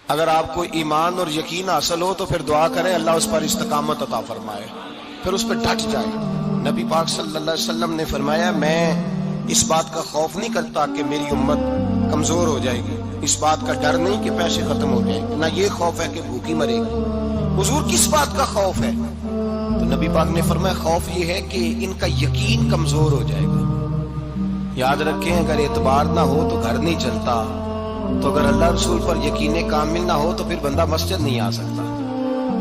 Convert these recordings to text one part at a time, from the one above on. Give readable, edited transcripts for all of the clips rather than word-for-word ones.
اگر آپ کو ایمان اور یقین حاصل ہو تو پھر دعا کریں اللہ اس پر استقامت عطا فرمائے، پھر اس پہ ڈٹ جائے۔ نبی پاک صلی اللہ علیہ وسلم نے فرمایا میں اس بات کا خوف نہیں کرتا کہ میری امت کمزور ہو جائے گی، اس بات کا ڈر نہیں کہ پیسے ختم ہو جائیں گے، نہ یہ خوف ہے کہ بھوکی مرے گی۔ حضور کس بات کا خوف ہے؟ تو نبی پاک نے فرمایا خوف یہ ہے کہ ان کا یقین کمزور ہو جائے گا۔ یاد رکھیں اگر اعتبار نہ ہو تو گھر نہیں چلتا، تو اگر اللہ رسول پر یقین کامل نہ ہو تو پھر بندہ مسجد نہیں آ سکتا،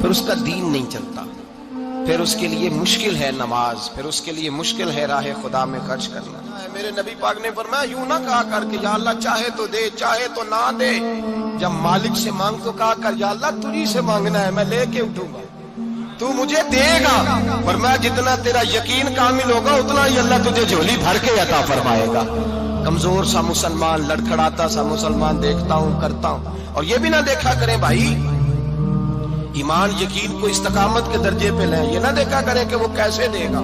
پھر اس کا دین نہیں چلتا، پھر اس کے لیے مشکل ہے نماز، پھر اس کے لیے مشکل ہے راہ خدا میں خرچ کرنا۔ میرے نبی پاک نے فرمایا یوں نہ کہا کر کے یا اللہ چاہے تو دے چاہے تو نہ دے، جب مالک سے مانگ تو کہا کر یا اللہ تجھی سے مانگنا ہے میں لے کے اٹھوں گا، تو مجھے دے گا۔ فرمایا جتنا تیرا یقین کامل ہوگا اتنا ہی اللہ تجھے جھولی بھر کے عطا فرمائے گا۔ کمزور سا مسلمان، لڑکھڑاتا سا مسلمان دیکھتا ہوں کرتا ہوں، اور یہ بھی نہ دیکھا کریں بھائی ایمان یقین کو استقامت کے درجے پہ لیں، یہ نہ دیکھا کریں کہ وہ کیسے دے گا،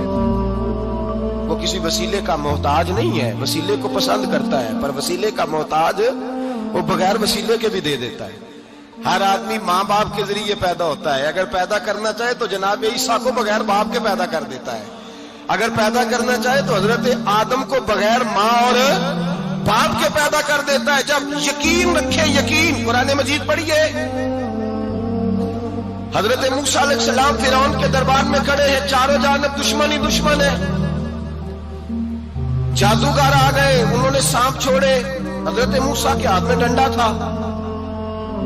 وہ کسی وسیلے کا محتاج نہیں ہے، وسیلے کو پسند کرتا ہے پر وسیلے کا محتاج وہ بغیر وسیلے کے بھی دے دیتا ہے۔ ہر آدمی ماں باپ کے ذریعے پیدا ہوتا ہے، اگر پیدا کرنا چاہے تو جناب عیسیٰ کو بغیر باپ کے پیدا کر دیتا ہے، اگر پیدا کرنا چاہے تو حضرت آدم کو بغیر ماں اور باپ کے پیدا کر دیتا ہے۔ جب یقین رکھے، یقین قرآن مجید پڑھیے، حضرت موسیٰ علیہ السلام فرعون کے دربار میں کھڑے ہیں، چاروں جانب دشمن ہی دشمن ہے، جادوگر آ گئے، انہوں نے سانپ چھوڑے، حضرت موسیٰ کے ہاتھ میں ڈنڈا تھا،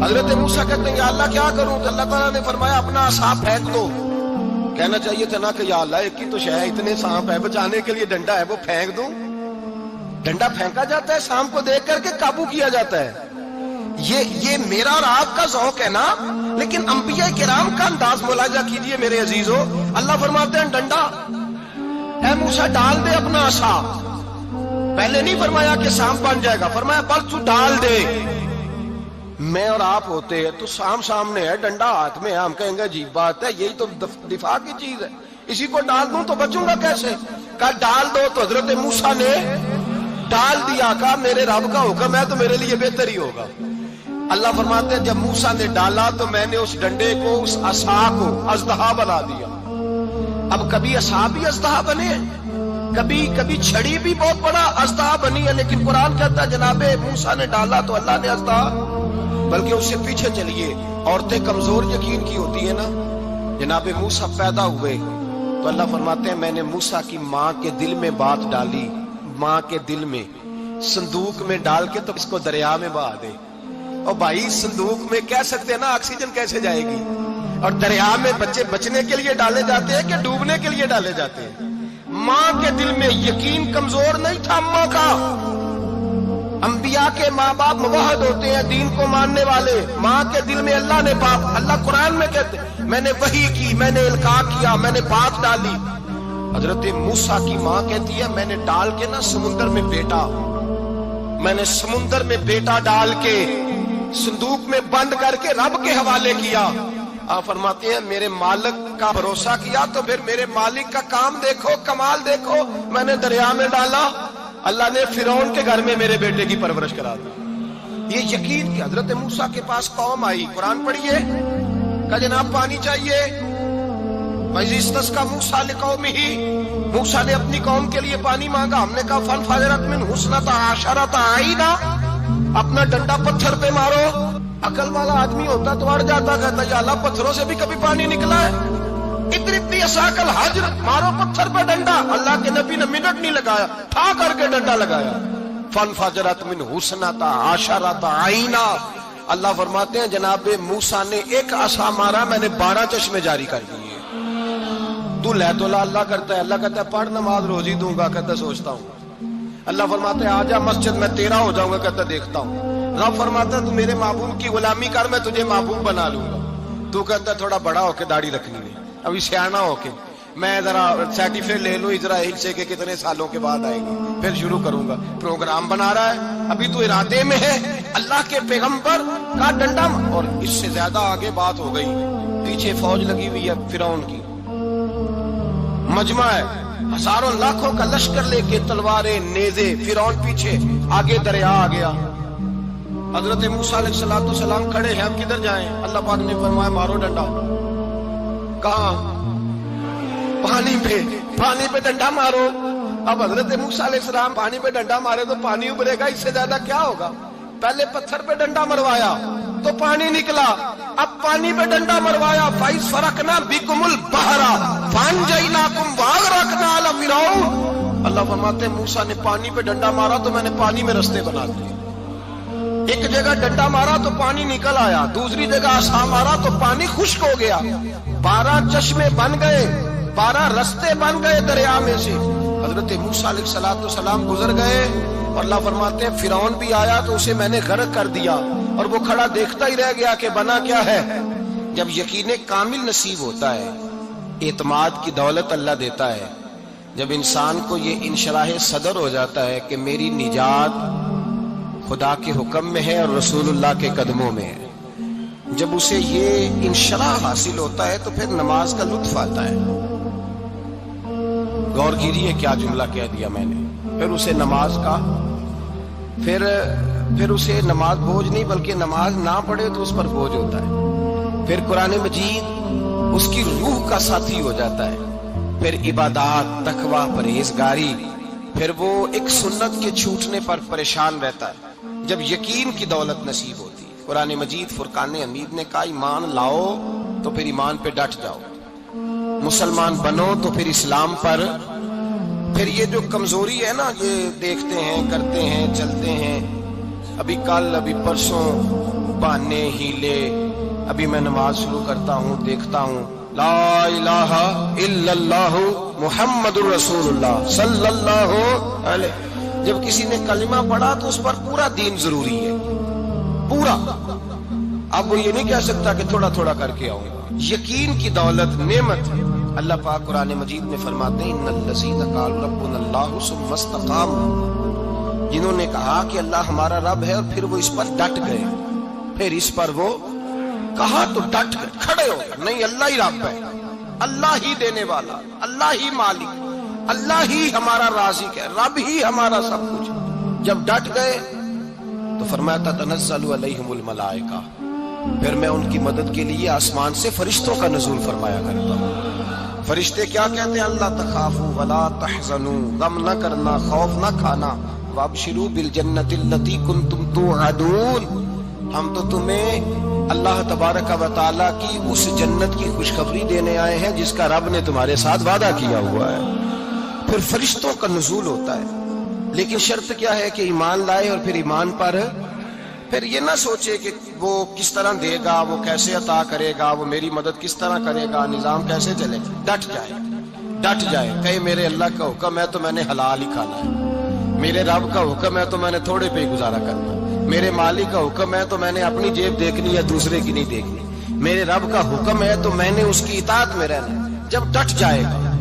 حضرت موسیٰ کہتے ہیں یا اللہ کیا کروں؟ تو اللہ تعالیٰ نے فرمایا اپنا عصا پھینک دو۔ کہنا چاہیے تھا نا کہ یا اللہ ایک ہی تو شے ہے، اتنے سانپ ہے، بچانے کے لیے ڈنڈا ہے وہ پھینک دوں؟ ڈنڈا پھینکا جاتا ہے، سانپ کو دیکھ کر کے قابو کیا جاتا ہے۔ یہ میرا اور آپ کا ذوق ہے نا، لیکن انبیاء کرام کا انداز ملاحظہ کیجئے میرے عزیزو۔ اللہ فرماتے ہیں ڈنڈا اے موسیٰ ڈال دے اپنا عصا، پہلے نہیں فرمایا کہ سانپ بن جائے گا، فرمایا بس تو ڈال دے۔ میں اور آپ ہوتے ہیں تو سامنے ہے، ڈنڈا ہاتھ میں ہے، ہم کہیں گے عجیب بات ہے، یہی تو دفاع کی چیز ہے، اسی کو ڈال دوں تو بچوں گا کیسے؟ کہا ڈال دو، تو حضرت موسیٰ نے ڈال دیا، کہا میرے رب کا حکم ہے تو میرے لیے بہتر ہی ہوگا۔ اللہ فرماتے ہیں جب موسیٰ نے ڈالا تو میں نے اس ڈنڈے کو، اس عصا کو اژدہا بنا دیا۔ اب کبھی عصا بھی اژدہا بنے، کبھی چھڑی بھی بہت بڑا اژدہا بنی ہے، لیکن قرآن کہتا ہے جناب موسیٰ نے ڈالا تو اللہ نے اژدہا، بلکہ اس سے پیچھے چلیے، عورتیں کمزور یقین کی ہوتی ہیں نا، جناب موسیٰ پیدا ہوئے تو اللہ فرماتے ہیں میں نے موسیٰ کی ماں کے دل میں بات ڈالی، ماں کے دل میں صندوق میں ڈال کے تو اس کو دریا میں بہا دے۔ اور بھائی صندوق میں کہہ سکتے ہیں نا آکسیجن کیسے جائے گی، اور دریا میں بچے بچنے کے لیے ڈالے جاتے ہیں کہ ڈوبنے کے لیے ڈالے جاتے ہیں؟ ماں کے دل میں یقین کمزور نہیں تھا ماں کا۔ انبیاء کے ماں باپ موحد ہوتے ہیں، دین کو ماننے والے، ماں کے دل میں اللہ نے باپ، اللہ قرآن میں کہتے میں نے وحی کی، میں نے القاء کیا، میں نے بات ڈالی۔ حضرت موسیٰ کی ماں کہتی ہے میں نے ڈال کے نا سمندر میں بیٹا، میں نے سمندر میں بیٹا ڈال کے صندوق میں بند کر کے رب کے حوالے کیا۔ آپ فرماتے ہیں میرے مالک کا بھروسہ کیا تو پھر میرے مالک کا کام دیکھو، کمال دیکھو، میں نے دریا میں ڈالا، اللہ نے فرعون کے گھر میں میرے بیٹے کی پرورش کرا دی۔ یہ یقین کہ حضرت موسیٰ کے پاس قوم آئی، قرآن پڑھیے، کہ جناب پانی چاہیے، وَإِذِ اسْتَسْقَىٰ مُوسَىٰ لِقَوْمِهِ، موسیٰ نے اپنی قوم کے لیے پانی مانگا، ہم نے کہا فَانْفَجَرَتْ مِنْهُ اثْنَتَا عَشَرَةَ عَيْنًا، اپنا ڈنڈا پتھر پہ مارو۔ عقل والا آدمی ہوتا تو اڑ جاتا، کہتا یا اللہ پتھروں سے بھی کبھی پانی نکلا ہے؟ اضرب بعصاک الحجر، مارو پتھر پہ ڈنڈا۔ اللہ کے نبی نے منٹ نہیں لگایا، ٹھا کر کے ڈنڈا لگایا، فَانْفَجَرَتْ مِنْهُ اثْنَتَا عَشَرَةَ عَيْنًا۔ اللہ فرماتے ہیں جناب موسیٰ نے ایک عصا مارا، میں نے 12 چشمے جاری کر دیے۔ تو لے تو اللہ کرتا ہے، اللہ کہتا ہے پڑھ نماز روزی دوں گا، کہتا ہے سوچتا ہوں۔ اللہ فرماتا ہے آجا مسجد میں تیرا ہو جاؤں گا، کہتا ہے دیکھتا ہوں۔ رب فرماتا ہے تو میرے محبوب کی غلامی کر، میں تجھے محبوب بنا لوں گا۔ تو کہتا ہے تھوڑا بڑا ہو کے داڑھی رکھنی ہے، ابھی سیانا ہو کے میں ذرا سرٹیفکیٹ لے لوں اسرائیل سے کہ کتنے سالوں کے بعد آئے گی، پھر شروع کروں گا۔ پروگرام بنا رہا ہے، ابھی تو ارادے میں ہے۔ اللہ کے پیغمبر کا ڈنڈا، اور اس سے زیادہ آگے بات ہو گئی، پیچھے فوج لگی ہوئی ہے فرعون کی، مجمع ہے، ہزاروں لاکھوں کا لشکر لے کے، تلواریں نیزے، فرعون پیچھے، آگے دریا آ گیا۔ حضرت موسیٰ علیہ السلام کھڑے ہیں، اب کدھر جائیں؟ اللہ پاک نے فرمایا مارو ڈنڈا۔ کہاں؟ پانی پہ ڈنڈا مارو۔ اب حضرت موسیٰ علیہ السلام پانی پہ ڈنڈا مارے تو پانی ابھرے گا، اس سے زیادہ کیا ہوگا؟ پہلے پتھر پہ ڈنڈا مروایا تو پانی نکلا، اب پانی پہ ڈنڈا مروایا، فَإِذْ فَرَقْنَا بِكُمُ الْبَحْرَ فَأَنْجَيْنَاكُمْ وَأَغْرَقْنَا آلَ فِرْعَوْنَ۔ اللہ فرماتے ہیں موسیٰ نے پانی پہ ڈنڈا مارا تو میں نے پانی میں رستے بنا دیے۔ ایک جگہ ڈنڈا مارا تو پانی نکل آیا، دوسری جگہ عصا مارا تو پانی خشک ہو گیا، 12 چشمے بن گئے، 12 رستے بن گئے دریا میں سے۔ حضرت موسیٰ علیہ السلام گزر گئے اور اللہ فرماتے ہیں فرعون بھی آیا تو اسے میں نے غرق کر دیا، اور وہ کھڑا دیکھتا ہی رہ گیا کہ بنا کیا ہے۔ جب یقین کامل نصیب ہوتا ہے، اعتماد کی دولت اللہ دیتا ہے، جب انسان کو یہ انشراح صدر ہو جاتا ہے کہ میری نجات خدا کے حکم میں ہے اور رسول اللہ کے قدموں میں ہے، جب اسے یہ انشراح حاصل ہوتا ہے تو پھر نماز کا لطف آتا ہے۔ غور کیجیے کیا جملہ کہہ دیا میں نے۔ پھر اسے نماز کا پھر اسے نماز بوجھ نہیں بلکہ نماز نہ پڑھے تو اس پر بوجھ ہوتا ہے۔ پھر قرآن مجید اس کی روح کا ساتھی ہو جاتا ہے، پھر عبادات، تقوی، پرہیزگاری، پھر وہ ایک سنت کے چھوٹنے پر پریشان رہتا ہے جب یقین کی دولت نصیب ہوتی ہے۔ قرآن مجید فرقان حمید نے کہا ایمان لاؤ تو پھر ایمان پہ ڈٹ جاؤ، مسلمان بنو تو پھر اسلام پر۔ پھر یہ جو کمزوری ہے نا، یہ دیکھتے ہیں، کرتے ہیں، چلتے ہیں، ابھی کل ابھی پرسوں، بہانے، ہیلے، ابھی میں نماز شروع کرتا ہوں، دیکھتا ہوں لا الہ الا اللہ محمد الرسول اللہ صلی اللہ علیہ۔ جب کسی نے کلمہ پڑھا تو اس پر پورا دین ضروری ہے، پورا۔ اب وہ یہ نہیں کہہ سکتا کہ تھوڑا تھوڑا کر کے آؤں گا۔ یقین کی دولت نعمت۔ اللہ پاک قرآن مجید میں فرماتے ہیں ان الذین قالوا ربنا اللہ ثم استقاموا، جنہوں نے کہا کہ اللہ ہمارا رب ہے اور پھر وہ اس پر ڈٹ گئے، پھر اس پر وہ کہا تو ڈٹ گئے، کھڑے ہو گئے، نہیں اللہ ہی رب ہے، اللہ ہی دینے والا، اللہ ہی مالک، اللہ ہی ہمارا رازق ہے، رب ہی ہمارا سب کچھ۔ جب ڈٹ گئے تو فرمایا تتنزل علیہم الملائکہ، پھر میں ان کی مدد کے لیے آسمان سے فرشتوں کا نزول فرمایا کرتا ہوں۔ فرشتے کیا کہتے ہیں؟ اللہ تخافوا ولا تحزنوا، غم نہ کرنا، خوف نہ کھانا، وابشروا بالجنۃ التي كنتم توعدون، ہم تو تمہیں اللہ تبارک و تعالیٰ کی اس جنت کی خوشخبری دینے آئے ہیں جس کا رب نے تمہارے ساتھ وعدہ کیا ہوا ہے۔ پھر فرشتوں کا نزول ہوتا ہے، لیکن شرط کیا ہے کہ ایمان لائے، اور پھر ایمان پر پھر یہ نہ سوچے کہ وہ کس طرح دے گا، وہ کیسے عطا کرے گا، وہ میری مدد کس طرح کرے گا، نظام کیسے چلے۔ ڈٹ جائے کہے میرے اللہ کا حکم ہے تو میں نے حلال ہی کھانا ہے، میرے رب کا حکم ہے تو میں نے تھوڑے پہ گزارا کرنا ہے، میرے مالک کا حکم ہے تو میں نے اپنی جیب دیکھنی ہے، دوسرے کی نہیں دیکھنی، میرے رب کا حکم ہے تو میں نے اس کی اطاعت میں رہنا۔ جب ڈٹ جائے گا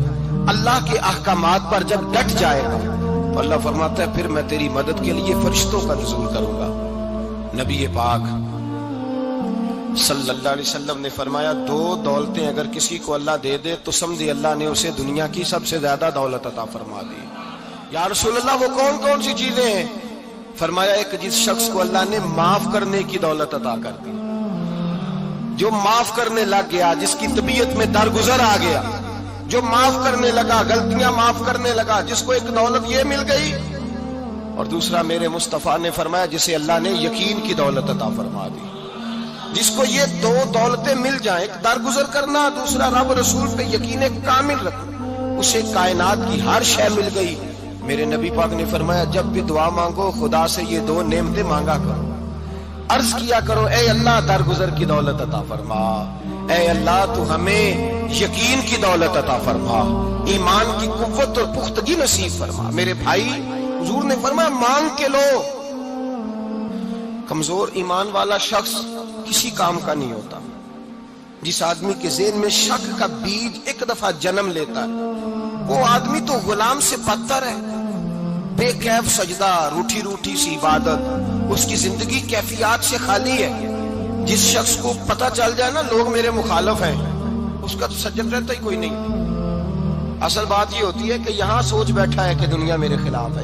اللہ کے احکامات پر، جب ڈٹ جائے گا تو اللہ فرماتا ہے پھر میں تیری مدد کے لیے فرشتوں کا نزول کروں گا۔ نبی پاک صلی اللہ علیہ وسلم نے فرمایا 2 دولتیں اگر کسی کو اللہ دے دے تو سمجھے اللہ نے اسے دنیا کی سب سے زیادہ دولت عطا فرما دی۔ یا رسول اللہ وہ کون کون سی چیزیں ہیں؟ فرمایا ایک جس شخص کو اللہ نے معاف کرنے کی دولت عطا کر دی، جو معاف کرنے لگ گیا، جس کی طبیعت میں درگزر آ گیا، جو معاف کرنے لگا، غلطیاں معاف کرنے لگا، جس کو ایک دولت یہ مل گئی۔ اور دوسرا میرے مصطفیٰ نے فرمایا جسے اللہ نے یقین کی دولت عطا فرما دی، جس کو یہ 2 دولتیں مل جائیں، ایک درگزر کرنا، دوسرا رب رسول پہ یقین کامل رکھنا، اسے کائنات کی ہر شے مل گئی۔ میرے نبی پاک نے فرمایا جب بھی دعا مانگو خدا سے یہ 2 نعمتیں مانگا کرو، عرض کیا کرو اے اللہ درگزر کی دولت عطا فرما، اے اللہ تو ہمیں یقین کی دولت عطا فرما، ایمان کی قوت اور پختگی نصیب فرما۔ میرے بھائی حضور نے فرمایا مانگ کے لو۔ کمزور ایمان والا شخص کسی کام کا نہیں ہوتا۔ جس آدمی کے ذہن میں شک کا بیج ایک دفعہ جنم لیتا ہے وہ آدمی تو غلام سے بدتر ہے، بے کیف سجدہ، روٹھی روٹھی سی عبادت، اس کی زندگی کیفیات سے خالی ہے۔ جس شخص کو پتہ چل جائے نا لوگ میرے مخالف ہیں، اس کا تو سجد رہتا ہی کوئی نہیں۔ اصل بات یہ ہوتی ہے کہ یہاں سوچ بیٹھا ہے کہ دنیا میرے خلاف ہے،